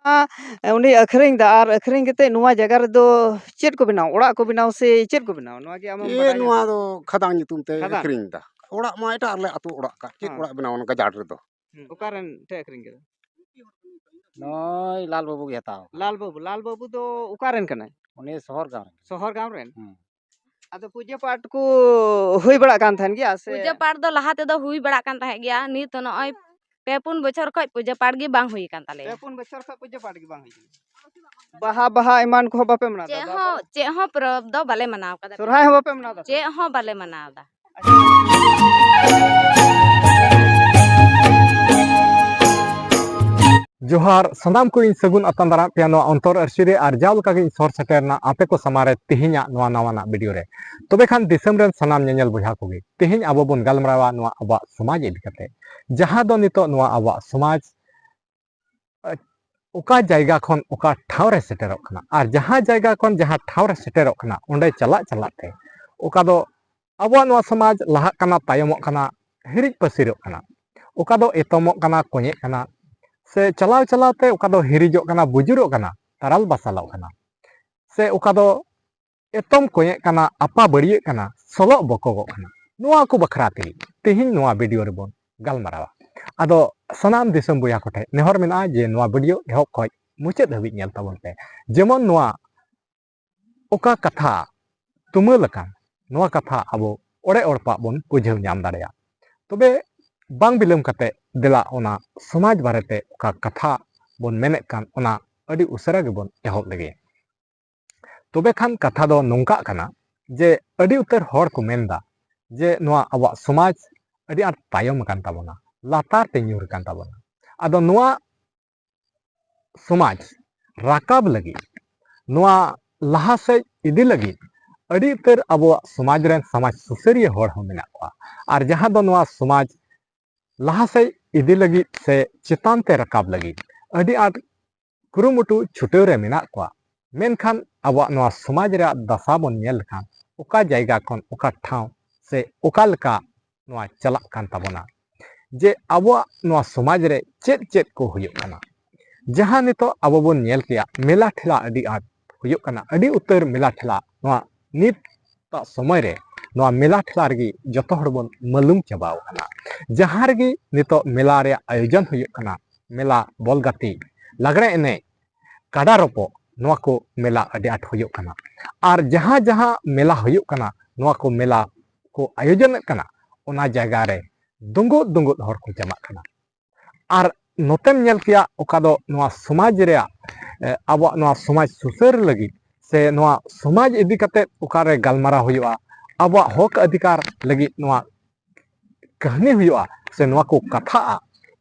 उन्हें अखरिंग दा और अखरिंग कते नुआ जगह रे दो चेत को बनाओ ओड़ा को बनाओ से चेत को बनाओ नुआ के आम ये नुआ दो खदान युतुम ते खदान? अखरिंग दा ओड़ा मा एटा ले अतु ओड़ा का चेत हाँ। ओड़ा बनाओ नका जाट रे दो ओकारन ते अखरिंग के नय लाल बाबू के हताओ लाल बाबू तो ओकारन कना उन्हें शहर गांव रेन आदो पूजा पाठ को हुई बड़ा कान थान गया से पूजा पाठ दो लहा ते दो हुई बड़ा कान ताहे गया नी तो नय पेपुन बछर खय पूजा पाठ गे बांग हुई कान ताले पेपुन बछर खय पूजा पाठ गे बांग हुई बहा ईमान को बापे मना चे हो परब दो बाले मनाव कदा सोरहाय हो बापे मना चे हो बाले मनाव दा जोहार सनाम को सगुन अतन दारा पे अंतर अर्सीरे और जाव लगा सर सेटरना आपे को समारे तिहिना नवाना वीडियो रे तबे खान दिसम रेन सनाम नेल बुझा कोगे तिहिन अब बन गलमरावा अब समाज इदी कते जहां दो नितो अब समाज ओका जायगा खन ओका ठाव रे सेटरक खना और जहां जायगा खन जहां ठाव रे सेटरक खना ओंडे चलाते ओका दो अब समाज लहा कना तायमक कना हिरिज पसिरक कना ओका दो एतमक कना कोñe कना से चलाव चलाते ओका दो हिरिजोक कना बुजुरोक कना ताराल बासालाव कना से ओका दो एतम कोñe कना आपा बड़िए कना सलो बकोगोक कना नुआ को बखराते तिहिन नुआ वीडियो रे बोन गलमरावा आदो सनाम दिसम बुया कोठे नेहर मेना जे नुआ वीडियो एहब खय मुचाद हबि नेल ताबन पे जेमन नुआ ओका कथा तुमलकान नुआ कथा अबो ओड़े ओड़पा बोन बुझाव नाम दाड़ेया तबे बांग बिलम कते दिला ओना समाज बारेते ओका कथा बोन मेने कान ओना अडी उसरा गे बोन एहब लगे तबे खान कथा दो नोंका कना जे अडी उतर हर को मेनदा जे नुआ अब समाज अडी आट तायम कान ताबोना लातार ते न्यूर कान ताबोना आदो नुआ समाज राकाब लगी नुआ लहा से इदी लगी अडी उतर अब समाज रेन समाज सुसरिया हर हो मेना को और जहां दो नुआ समाज लहा से इदी लगी से चितान ते रकाब लगी अडी आट कुरुमुटु छुटेव रे मेना को मेनखान अब नुआ समाज रे दशा बन नेल खान ओका जायगा खन ओका ठाव से ओका लका नुआ चला कान ताबोना जे अब नुआ समाज रे चेत चेत को हुयुक कना जहां नितो अब बन नेल किया मेला ठेला अडी आट हुयुक कना अडी उतर मेला ठेला नुआ नित ता समय रे नुआ मेला ठेला रे जतो हर बन मालूम चबाव कना जहां रे नितो मेला रे आयोजन हुयुक कना मेला बॉल गाती लगड़े एने काडा रोपो नुआ को मेला अडी आट हुयुक कना और जहां जहां मेला हुयुक कना नुआ को मेला को आयोजन कना ओना जगह रे दुंगुत दुंगुत हर को जमा कना और नोतेम नेल किया ओका दो नुआ समाज रे अब नुआ समाज सुसर लगी से नुआ समाज इदी कते ओका रे गलमारा हुयुआ अब हक अधिकार लगी नुआ कहानी हुयुआ से नुआ को कथा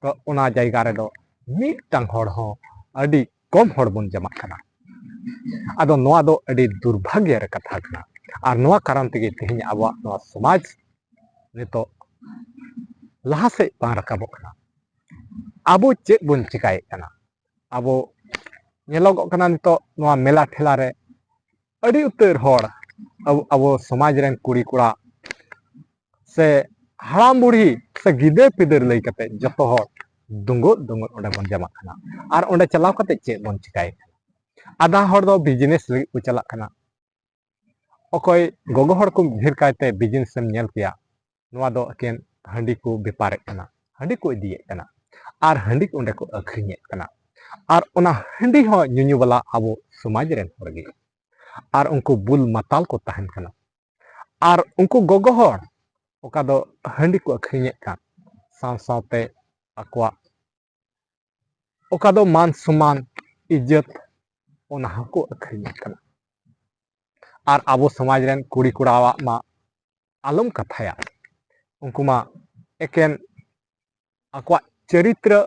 तो ओना जायगा रे दो मिटटांग हड़ हो अडी कम हड़ बन जमा कना आदो नुआ दो अडी दुर्भाग्य रे कथा कना और नुआ कारण तेगे तिहिन अब नुआ समाज नितो लहा से बांग रकाबो कना आबो चेत बन चिकाय कना आबो नेलोगो कना नितो नुआ मेला ठेला रे अडी उतर हड़ अब समाज रेन कुड़ी कुड़ा से हाड़ाम बुढ़ी से गिदे पिदर लई कते जतो हड़ दुंगुत दुंगुत ओंडे बन जमा कना और ओंडे चलाव कते चेत बन चिकाय आधा हड़ दो बिजनेस लगी को चला कना अकोय गोगो हड़ को ढेर कायते बिजनेस एम नेल किया नुआ दो एकेन हांडी को बेपारे कना हांडी को इदिए कना और हांडी को ओंडे को अखरिñe कना और ओना हांडी हो न्यून्यू वाला अब समाज रेन हड़ गे और उनको बुल माताल को तहन कना और उनको गोगो हड़ ओका दो हांडी को अखरिñe कान साव सावते अकवा ओका दो मान सम्मान इज्जत ओना को अखरिñe कना और अब समाज रेन कुड़ी कुड़ावा मा आलम कथाया उनको मा एकेन अकवा चरित्र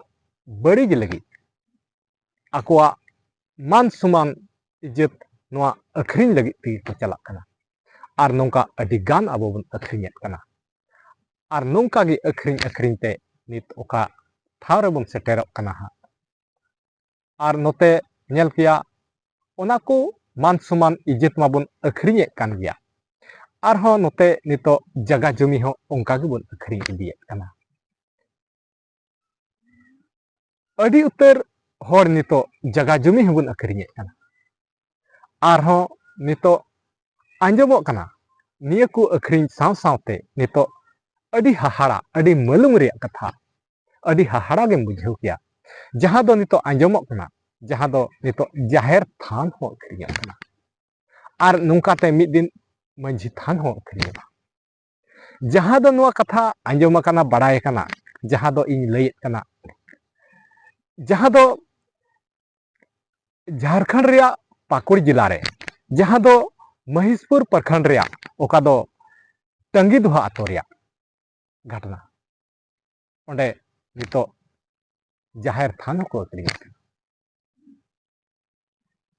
बड़ी लगी अकवा मान सम्मान इज्जत नुआ अखरिñ लगी ती को चला कना और नोंका अडी गान अब बन अखरिñe कना और नोंका गे अखरिñ ते नित ओका ठाव रे बन सेटेरक कना हा और नोते नेल किया ओना को मान सम्मान इज्जत माबन अखरिñe कान गया और हो नोते नितो जगह जमी हो ओंका गे बन अखरिñ इदिए कना अडी उतर hor nito jaga jumi hubun akhrinyet kana arho nito anjomok kana niya ku akhring saw-sawte nito adi hahara adi malung reyak katha adi hahara gem bujhau kya jaha do nito anjomok kana jaha do nito jaher than ho akhrinyet kana ar nungkate mid din manji than ho akhrinyet jaha do nuwa katha anjom akana baday kana jaha do ing layet kana jaha do Jharkhand रे पाकुड़ जिला रे जहां दो महिषपुर प्रखंड रे ओका दो टंगी दुहा आतो रे घटना ओंडे नितो जाहिर थान को अकड़ी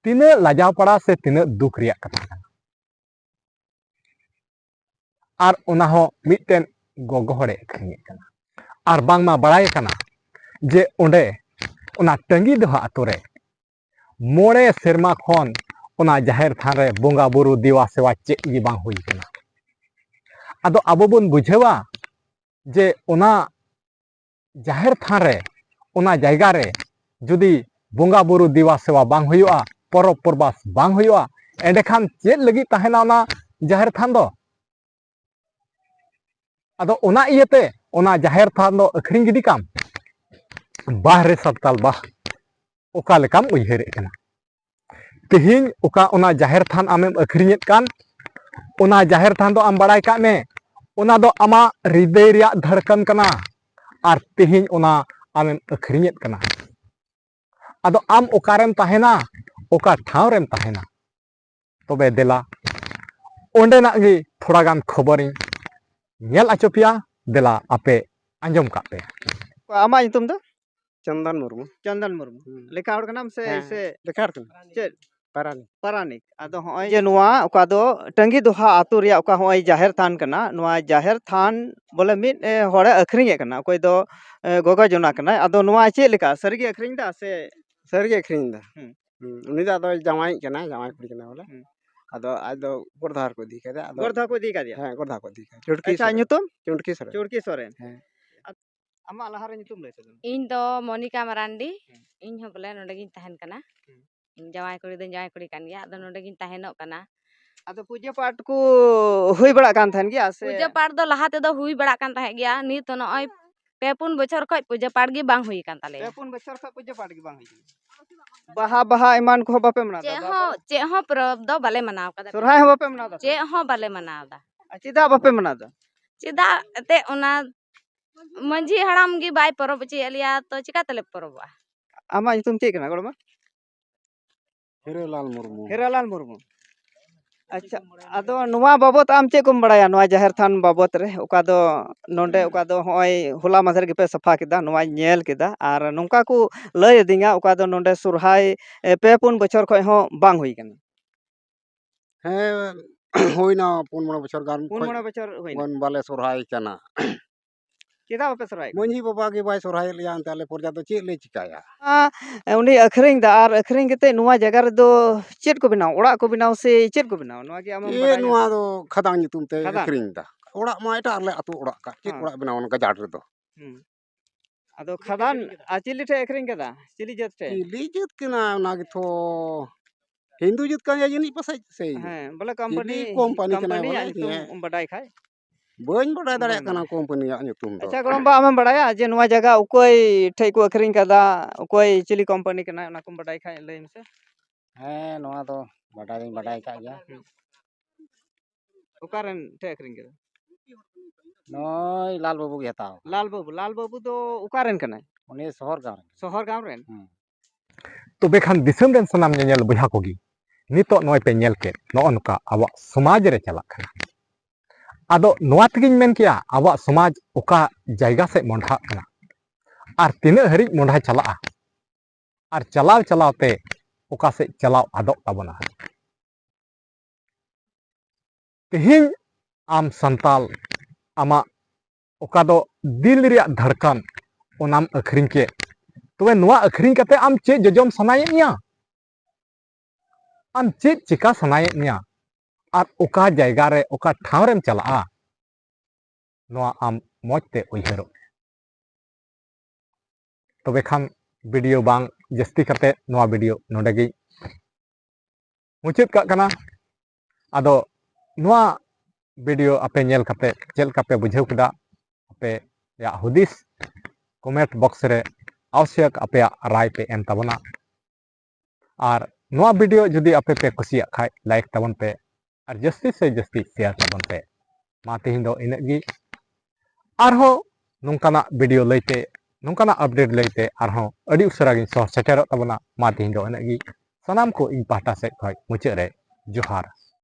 तीना लाजाव पड़ा से तीना दुख रे कथा आर ओना हो मिटेन गोगो हड़े अकड़ी कना आर बांग मा बड़ाय कना जे ओंडे ओना टंगी दुहा आतो रे मोड़े सेरमा खन ओना जाहिर थान रे बोंगा बुरु दिवा सेवा चेक गी बांग हुई कना आदो आबो बन बुझेवा जे ओना जाहिर थान रे ओना जायगा रे जुदी बोंगा बुरु दिवा सेवा बांग हुआ परब परबास बांग हुआ एंडे खान चेक लगी तहना ओना जाहिर थान दो आदो ओना इयते ओना जाहिर थान दो अखरिंग गिदी काम बाहरे सप्ताल बाह ओका लेकाम उयहरे कना तिहिन ओका ओना जाहिर थान आमेम अखरियत कान ओना जाहिर थान दो आम बड़ाय का में ओना दो आमा हृदय रिया धड़कन कना आर तिहिन ओना आमेम अखरियत कना आदो आम ओकारेम तहेना ओका ठाव रेम तहेना तबे देला ओंडेना गी थोड़ा गान खबरिन नेल आचोपिया देला आपे अंजम का पे आमा तुम दो चंदन मुर्मू चंदन मुर्मू लेखा हड़ कनाम से से देखा चेद पारानी पारानिक आदो होय जे नुआ ओका दो टंगी दोहा आतु रिया ओका होय जाहिर थान कना नुआ जाहिर थान बोले मिद होड़े अखरिंगे कना कोई दो गोगा जोना कना आदो नुआ चे लेका सरगी अखरिंग दा से सरगे अखरिंग दा उनी दा दो जमाई कना जमाई कुड़ी कना बोले आदो आज दो गोरधार को दी कदा आदो गोरधा को दी का दिया हां गोरधा को दी का चुटकी अच्छा nyutum चुटकी सरे हां आमा लहारे nyutum लay ᱛᱟᱵᱚᱱ ᱤᱧ ᱫᱚ ᱢᱚᱱᱤᱠᱟ ᱢᱟᱨᱟᱱᱰᱤ ᱤᱧ ᱦᱚᱸ ᱵᱚᱞᱮ ᱱᱚᱰᱮ ᱜᱤᱧ ᱛᱟᱦᱮᱱ ᱠᱟᱱᱟ ᱤᱧ ᱡᱟᱶᱟᱭ ᱠᱩᱲᱤ ᱫᱚ ᱡᱟᱶᱟᱭ ᱠᱩᱲᱤ ᱠᱟᱱ ᱜᱮᱭᱟ ᱟᱫᱚ ᱱᱚᱰᱮ ᱜᱤᱧ ᱛᱟᱦᱮᱱᱚᱜ ᱠᱟᱱᱟ ᱟᱫᱚ ᱯᱩᱡᱟᱹ ᱯᱟᱴ ᱠᱚ ᱦᱩᱭ ᱵᱟᱲᱟᱜ ᱠᱟᱱ ᱛᱟᱦᱮᱱ ᱜᱮᱭᱟ ᱥᱮ ᱯᱩᱡᱟᱹ ᱯᱟᱴ ᱫᱚ ᱞᱟᱦᱟ ᱛᱮᱫᱚ ᱦᱩᱭ ᱵᱟᱲᱟᱜ ᱠᱟᱱ ᱛᱟᱦᱮᱸ ᱜᱮᱭᱟ ᱱᱤᱛ ᱱᱚᱜᱼᱚᱭ 2-3 ᱵᱚᱪᱷᱚᱨ ᱠᱷᱚᱡ ᱯᱩᱡᱟᱹ ᱯᱟᱴ ᱜᱮ ᱵᱟᱝ ᱦᱩᱭ ᱠᱟᱱ ᱛᱟᱞᱮᱭᱟ 2-3 ᱵᱚᱪᱷᱚᱨ ᱠᱷᱚᱡ ᱯᱩᱡᱟᱹ ᱯᱟᱴ ᱜᱮ ᱵᱟᱝ ᱦᱩᱭ ᱠᱟᱱᱟ ᱵᱟᱦᱟ ᱮᱢᱟᱱ ᱠᱚ ᱵᱟᱯᱮ ᱢᱟᱱᱟᱣ ᱫᱟ ᱪᱮᱫ ᱦᱚᱸ ᱯᱚᱨᱚᱵ ᱫᱚ ᱵᱟᱞᱮ ᱢᱟᱱᱟᱣ ᱠᱟᱫᱟ ᱥᱚᱨᱦᱟᱭ ᱦᱚᱸ ᱵᱟᱯᱮ ᱢᱟᱱᱟᱣ ᱫᱟ ᱪᱮᱫ ᱦᱚᱸ ᱵᱟᱞᱮ ᱢᱟᱱᱟᱣ ᱫᱟ ᱪᱮᱫᱟᱜ ᱵᱟᱯᱮ ᱢᱟᱱᱟᱣ दा ᱪᱮᱫᱟᱜ ᱮᱛᱮ ᱚᱱᱟ ᱢᱟᱹᱡᱷᱤ ᱦᱟᱲᱟᱢ ᱜᱮ ᱵᱟᱭ ᱯᱚᱨᱚᱵ ᱚᱪᱚᱭᱮᱫ ᱞᱮᱭᱟ ᱛᱚ ᱪᱤᱠᱟ ᱛᱮᱞᱮ ᱯᱚᱨᱚᱵᱚᱜᱼᱟ ᱟᱢᱟᱜ ᱧᱩᱛᱩᱢ ᱪᱮᱫ ᱠᱟᱱᱟ ᱜᱚᱲᱚᱢᱟ हीरोलाल मुर्मू हीरालाल मुर्मू अच्छा आदो नुआ बाबत आम चेक कोम बड़ाया नुआ जाहिर थान बाबत रे ओका दो नोंडे ओका दो होय होला माधर के पे सफा केदा नुआ नेल केदा आर नोंका को लय दिंगा ओका दो नोंडे सुरहाय 2-3 बछर खय हो बांग हुई कना हैं होइना 4 बछर गान 4 बछर होइना वन बाले सुरहाय कना केदा बापे सुरहाय मंझी बाबा के बाय सुरहाय लिया अंताले परजा तो चेक ले चिकाया उनी अखरिंग दा आर अखरिंग केते नुआ जगह रे दो चेक को बनाओ ओड़ा को बनाओ से चेक को बनाओ नुआ के आम ए नुआ दो खदांग नितुम ते खदांग? अखरिंग दा ओड़ा मा एटा ले अतु ओड़ा का चेक हाँ। ओड़ा बनाव न गजाड़ रे दो आदो खदान आचिली ठे अखरिंग केदा चिली जत ठे चिली जित कना ना के थो हिंदू जित का जनी पसै से हां बोले कंपनी कंपनी कना कंपनी बोले तुम बडाई खाय बन बड़ा दड़े कना कंपनी या नितुम दो अच्छा गरम बा आम बडाया जे नुआ जगह उकोय ठे को अखरिंग केदा उकोय चिली कंपनी केना ना को बडाई खाय लय मसे हैं नोआ दो बडाई का गया उकारन ठे अखरिंग केदा नोय लाल बाबू के हताव लाल बाबू दो उकारन कना उनी शहर गांव रेन तबे खान दिसम रेन सनाम नेल बुझा कोगी नितो नय पे नेल के नो अनका आवा समाज रे चला खाना आदो नोआ तगिन मेन किया आवा समाज ओका जायगा से मोंढा कना आर तिने हरि मोंढा चला आर चलाव चलावते ओका से चलाव आदो ताबना तिहिन आम संताल आमा ओका दो दिल रिया धड़कन ओनाम अखरिंग के तबे नुआ अखरिंग कते आम चे जजम सनाये निया आम चे चिका सनाये निया आर ओका जायगा रे ओका ठाव रेम चला नुआ आम मौजते उयहरो तबे खान वीडियो बांग जस्ती कते नोआ वीडियो नोडे गी मुचाद काग कना आदो नोआ वीडियो आपे नेल कते चेल कापे बुझाव केदा आपे या हुदिस कमेंट बॉक्स रे आवश्यक आपे राय पे एम ताबना और नोआ वीडियो जुदी आपे पे कुसिया खाय लाइक ताबन पे और जस्ती से जस्ती शेयर ताबन पे मा तेहिं दो इनगी आरहो नोंकाना वीडियो लैते नोंकाना अपडेट लैते आरहो अडी उसरा गिन सह सेटेरो ताबना मा तेहिं दो इनगी सनाम को इन पाहटा से खय मुचाद रे जोहार।